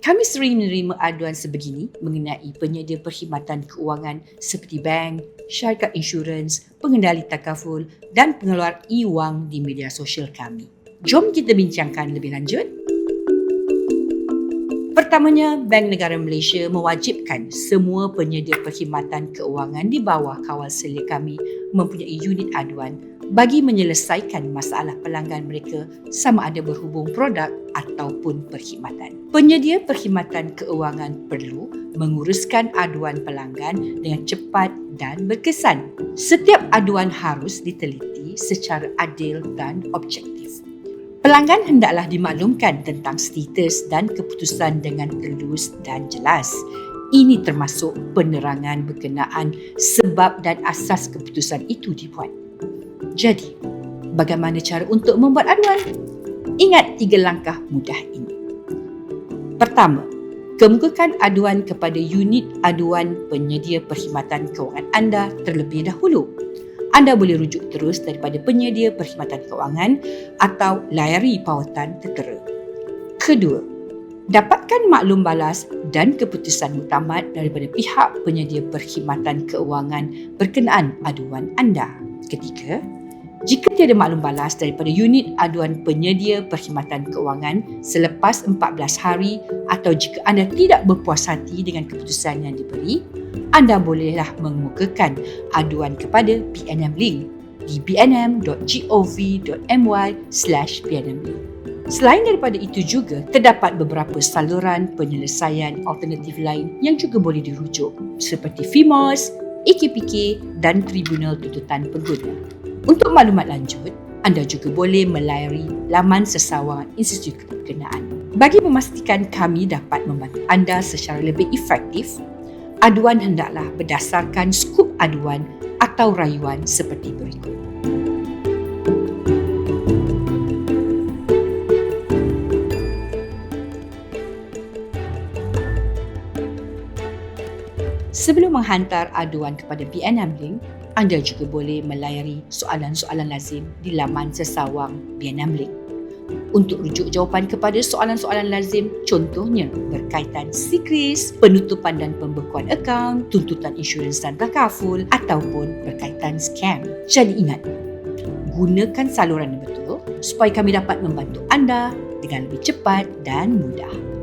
Kami sering menerima aduan sebegini mengenai penyedia perkhidmatan keuangan seperti bank, syarikat insurans, pengendali takaful dan pengeluar e-wang di media sosial kami. Jom kita bincangkan lebih lanjut. Pertamanya, Bank Negara Malaysia mewajibkan semua penyedia perkhidmatan keuangan di bawah kawal selia kami mempunyai unit aduan bagi menyelesaikan masalah pelanggan mereka sama ada berhubung produk ataupun perkhidmatan. Penyedia perkhidmatan keuangan perlu menguruskan aduan pelanggan dengan cepat dan berkesan. Setiap aduan harus diteliti secara adil dan objektif. Pelanggan hendaklah dimaklumkan tentang status dan keputusan dengan telus dan jelas. Ini termasuk penerangan berkenaan sebab dan asas keputusan itu dibuat. Jadi, bagaimana cara untuk membuat aduan? Ingat 3 langkah mudah ini. Pertama, kemukakan aduan kepada unit aduan penyedia perkhidmatan kewangan anda terlebih dahulu. Anda boleh rujuk terus daripada penyedia perkhidmatan kewangan atau layari pautan tertera. Kedua, dapatkan maklum balas dan keputusan muktamad daripada pihak penyedia perkhidmatan kewangan berkenaan aduan anda. Ketiga, jika tiada maklum balas daripada unit aduan penyedia perkhidmatan keuangan selepas 14 hari atau jika anda tidak berpuas hati dengan keputusan yang diberi, anda bolehlah mengemukakan aduan kepada PNM Link di bnm.gov.my/PNM Link. Selain daripada itu juga, terdapat beberapa saluran penyelesaian alternatif lain yang juga boleh dirujuk seperti FIMOS, EKPK dan Tribunal Tuntutan Pengguna. Untuk maklumat lanjut, anda juga boleh melayari laman sesawangan institusi berkenaan. Bagi memastikan kami dapat membantu anda secara lebih efektif, aduan hendaklah berdasarkan skup aduan atau rayuan seperti berikut. Sebelum menghantar aduan kepada BNM Link, anda juga boleh melayari soalan-soalan lazim di laman sesawang BNM Link. Untuk rujuk jawapan kepada soalan-soalan lazim, contohnya berkaitan sikris, penutupan dan pembekuan akaun, tuntutan insurans dan takaful ataupun berkaitan skam. Jadi ingat, gunakan saluran yang betul supaya kami dapat membantu anda dengan lebih cepat dan mudah.